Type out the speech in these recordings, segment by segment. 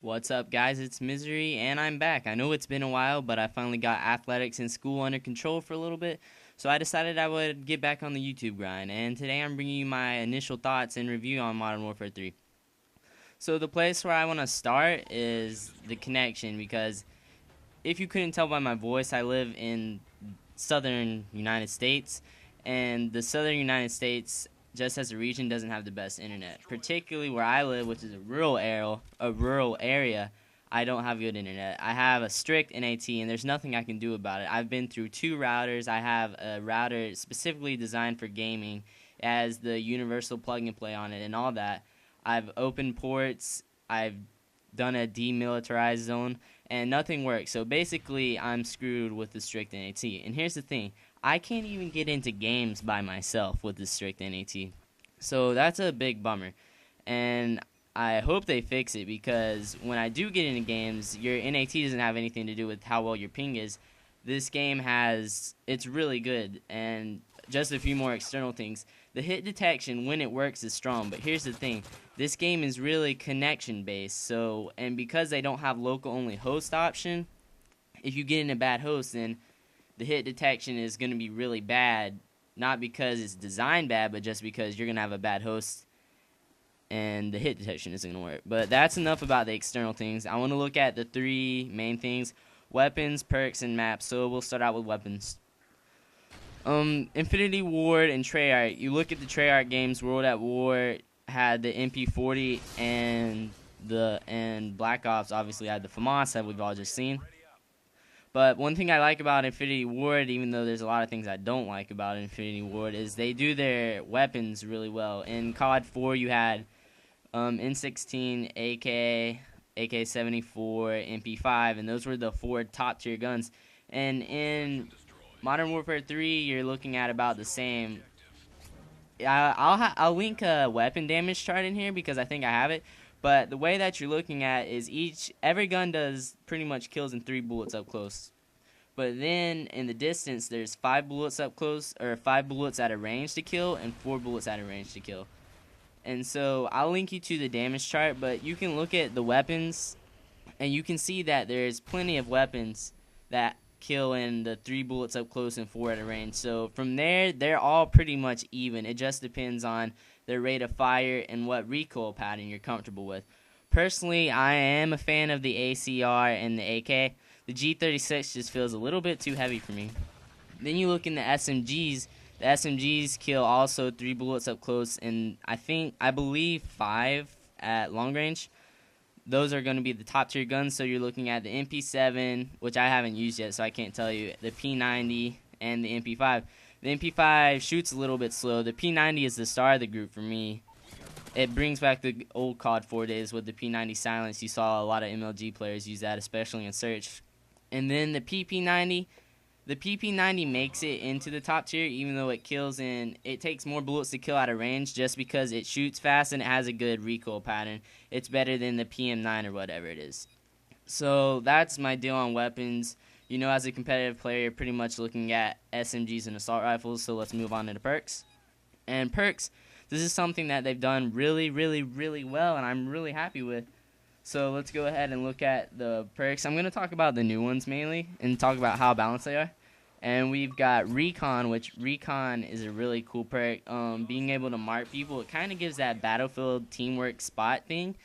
What's up, guys? It's Misery, and I'm back. I know it's been a while, but I finally got athletics and school under control for a little bit, so I decided I would get back on the YouTube grind, and today I'm bringing you my initial thoughts and review on Modern Warfare 3. So the place where I want to start is the connection, because if you couldn't tell by my voice, I live in southern United States, and the southern United States, just as a region, doesn't have the best internet. Particularly where I live, which is a rural area, I don't have good internet. I have a strict NAT, and there's nothing I can do about it. I've been through 2 routers. I have a router specifically designed for gaming, as the universal plug and play on it and all that. I've opened ports. I've done a demilitarized zone, and nothing works. So basically, I'm screwed with the strict NAT. And here's the thing. I can't even get into games by myself with the strict NAT. So that's a big bummer. And I hope they fix it, because when I do get into games, your NAT doesn't have anything to do with how well your ping is. This game it's really good. And just a few more external things. The hit detection, when it works, is strong. But here's the thing. This game is really connection based. And because they don't have local only host option, if you get in a bad host, then the hit detection is going to be really bad, not because it's designed bad, but just because you're going to have a bad host and the hit detection isn't going to work. But that's enough about the external things. I want to look at the 3 main things: weapons, perks, and maps. So we'll start out with weapons. Infinity Ward and Treyarch. You look at the Treyarch games. World at War had the MP40, and Black Ops obviously had the FAMAS that we've all just seen. But one thing I like about Infinity Ward, even though there's a lot of things I don't like about Infinity Ward, is they do their weapons really well. In COD 4, you had N16, AK, AK-74, MP5, and those were the 4 top-tier guns. And in Modern Warfare 3, you're looking at about the same. I'll link a weapon damage chart in here because I think I have it. But the way that you're looking at is every gun does pretty much kills in 3 bullets up close. But then in the distance, there's 5 bullets up close, or 5 bullets at a range to kill, and 4 bullets at a range to kill. And so I'll link you to the damage chart, but you can look at the weapons, and you can see that there's plenty of weapons that kill in the 3 bullets up close and 4 at a range. So from there, they're all pretty much even. It just depends on their rate of fire and what recoil pattern you're comfortable with. Personally, I am a fan of the ACR and the AK. The G36 just feels a little bit too heavy for me. Then you look in the SMGs. The SMGs kill also 3 bullets up close, and I believe 5 at long range. Those are going to be the top tier guns. So you're looking at the MP7, which I haven't used yet, so I can't tell you, the P90, and the MP5. The MP5 shoots a little bit slow. The P90 is the star of the group for me. It brings back the old COD 4 days with the P90 silence. You saw a lot of MLG players use that, especially in search. And then the PP90 makes it into the top tier, even though it takes more bullets to kill out of range, just because it shoots fast and it has a good recoil pattern. It's better than the PM9 or whatever it is. So that's my deal on weapons. You know, as a competitive player, you're pretty much looking at SMGs and assault rifles, so let's move on to the perks. And perks, this is something that they've done really, really, really well, and I'm really happy with. So let's go ahead and look at the perks. I'm going to talk about the new ones mainly, and talk about how balanced they are. And we've got Recon, which Recon is a really cool perk. Being able to mark people, it kind of gives that Battlefield teamwork spot thing.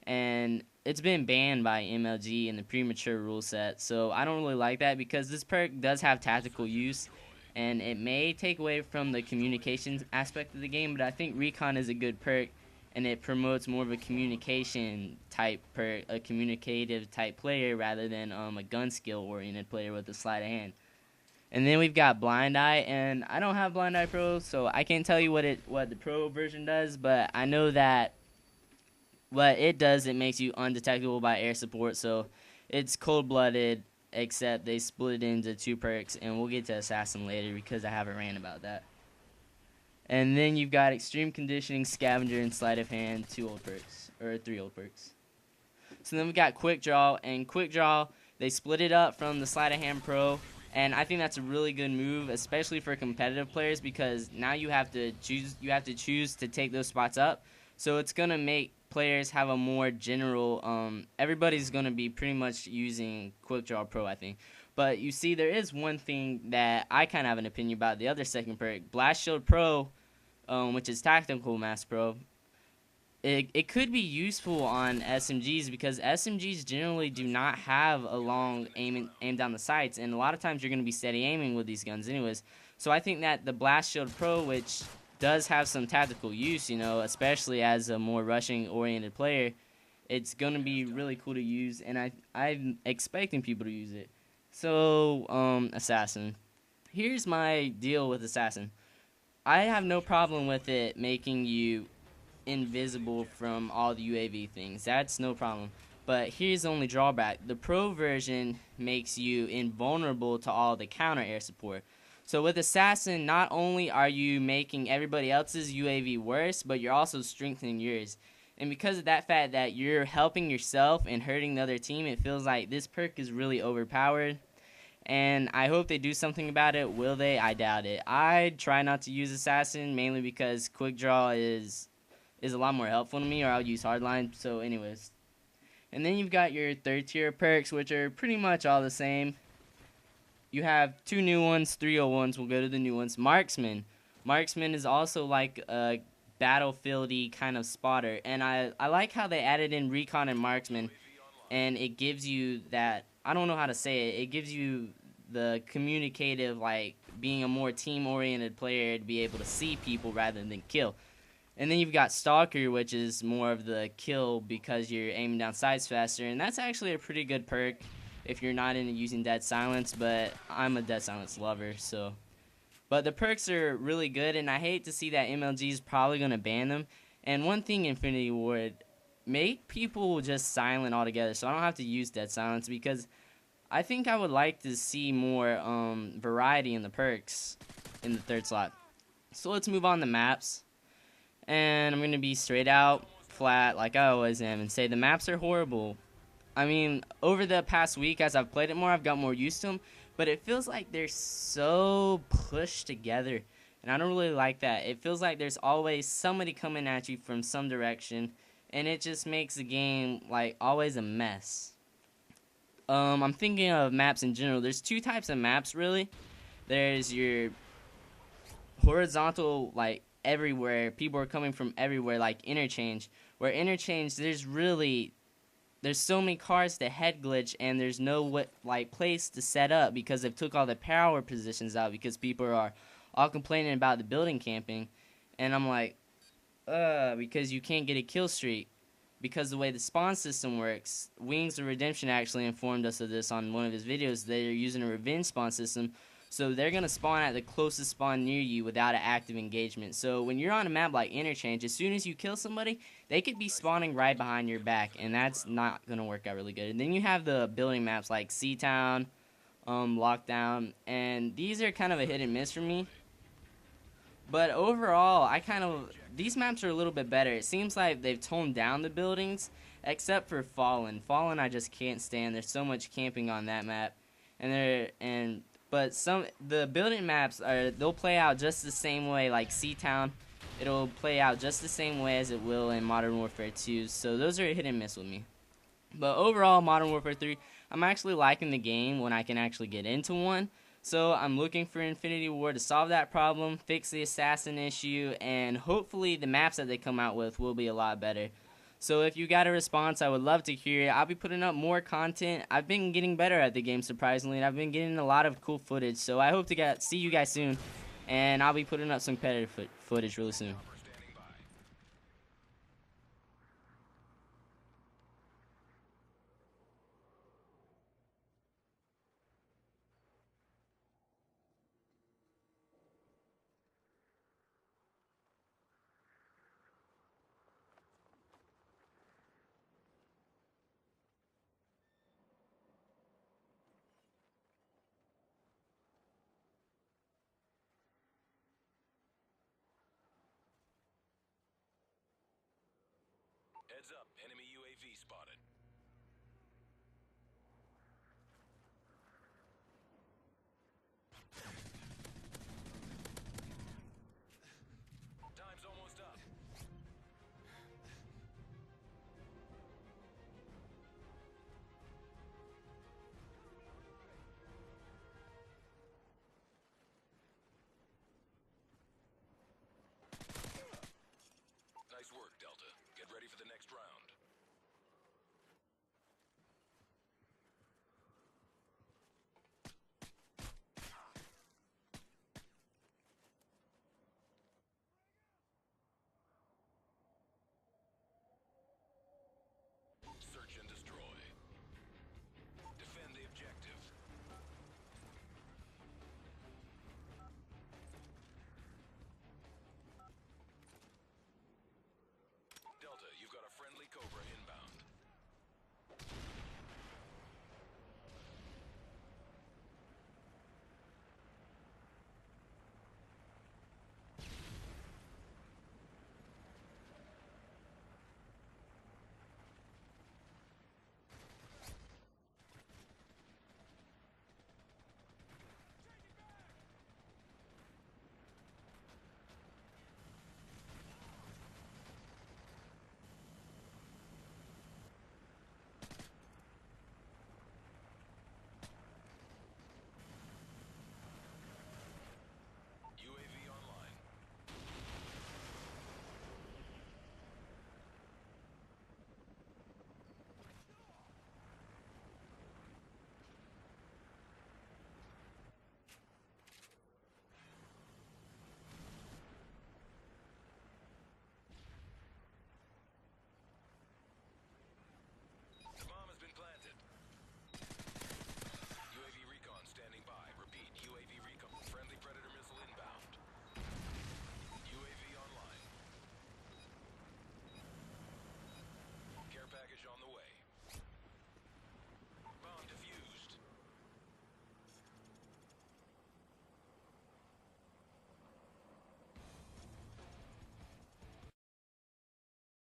And it's been banned by MLG in the premature rule set, so I don't really like that, because this perk does have tactical use, and it may take away from the communications aspect of the game, but I think Recon is a good perk, and it promotes more of a communication type perk, a communicative type player, rather than a gun skill oriented player with a sleight of hand. And then we've got Blind Eye, and I don't have Blind Eye Pro, so I can't tell you what the Pro version does, but I know that what it does, it makes you undetectable by air support, so it's cold-blooded, except they split it into 2 perks, and we'll get to Assassin later because I have a rant about that. And then you've got Extreme Conditioning, Scavenger, and Sleight of Hand, 3 old perks. So then we've got Quick Draw, and Quick Draw, they split it up from the Sleight of Hand Pro, and I think that's a really good move, especially for competitive players, because now you have to choose to take those spots up. So it's going to make players have a more general. Everybody's gonna be pretty much using Quick Draw Pro, I think. But you see, there is one thing that I kind of have an opinion about. The other second perk, Blast Shield Pro, which is Tactical Mass Pro. It could be useful on SMGs because SMGs generally do not have a long aim down the sights, and a lot of times you're going to be steady aiming with these guns anyways. So I think that the Blast Shield Pro, which does have some tactical use, especially as a more rushing oriented player, it's going to be really cool to use, and I'm expecting people to use it. So, Assassin. Here's my deal with Assassin. I have no problem with it making you invisible from all the UAV things. That's no problem. But here's the only drawback. The Pro version makes you invulnerable to all the counter air support. So with Assassin, not only are you making everybody else's UAV worse, but you're also strengthening yours. And because of that fact that you're helping yourself and hurting the other team, it feels like this perk is really overpowered. And I hope they do something about it. Will they? I doubt it. I try not to use Assassin mainly because Quick Draw is a lot more helpful to me, or I'll use Hardline. So anyways. And then you've got your third tier perks, which are pretty much all the same. You have two new ones, 301s. We'll go to the new ones. Marksman. Marksman is also like a battlefieldy kind of spotter. And I like how they added in Recon and Marksman. And it gives you that, I don't know how to say it, it gives you the communicative, like being a more team-oriented player to be able to see people rather than kill. And then you've got Stalker, which is more of the kill because you're aiming down sights faster. And that's actually a pretty good perk if you're not into using Dead Silence, but I'm a Dead Silence lover, so. But the perks are really good, and I hate to see that MLG is probably going to ban them. And one thing Infinity Ward, make people just silent altogether so I don't have to use Dead Silence, because I think I would like to see more variety in the perks in the third slot. So let's move on to maps. And I'm going to be straight out, flat, like I always am, and say the maps are horrible. I mean, over the past week, as I've played it more, I've got more used to them, but it feels like they're so pushed together, and I don't really like that. It feels like there's always somebody coming at you from some direction, and it just makes the game, like, always a mess. I'm thinking of maps in general. There's two types of maps, really. There's your horizontal, like, everywhere. People are coming from everywhere, like Interchange. Where Interchange, there's so many cars to head glitch, and there's no place to set up because they've took all the power positions out because people are all complaining about the building camping. And I'm like, because you can't get a kill streak. Because the way the spawn system works, Wings of Redemption actually informed us of this on one of his videos. They're using a revenge spawn system, so they're going to spawn at the closest spawn near you without an active engagement. So when you're on a map like Interchange, as soon as you kill somebody, they could be spawning right behind your back, and that's not going to work out really good. And then you have the building maps like Seatown, Lockdown, and these are kind of a hit and miss for me. But overall, these maps are a little bit better. It seems like they've toned down the buildings, except for Fallen. Fallen I just can't stand. There's so much camping on that map. But the building maps they'll play out just the same way, like Seatown. It'll play out just the same way as it will in Modern Warfare 2. So those are a hit and miss with me. But overall, Modern Warfare 3, I'm actually liking the game when I can actually get into one. So I'm looking for Infinity Ward to solve that problem, fix the assassin issue, and hopefully the maps that they come out with will be a lot better. So if you got a response, I would love to hear it. I'll be putting up more content. I've been getting better at the game, surprisingly, and I've been getting a lot of cool footage. So I hope to see you guys soon, and I'll be putting up some competitive footage really soon. Heads up, enemy UAV spotted.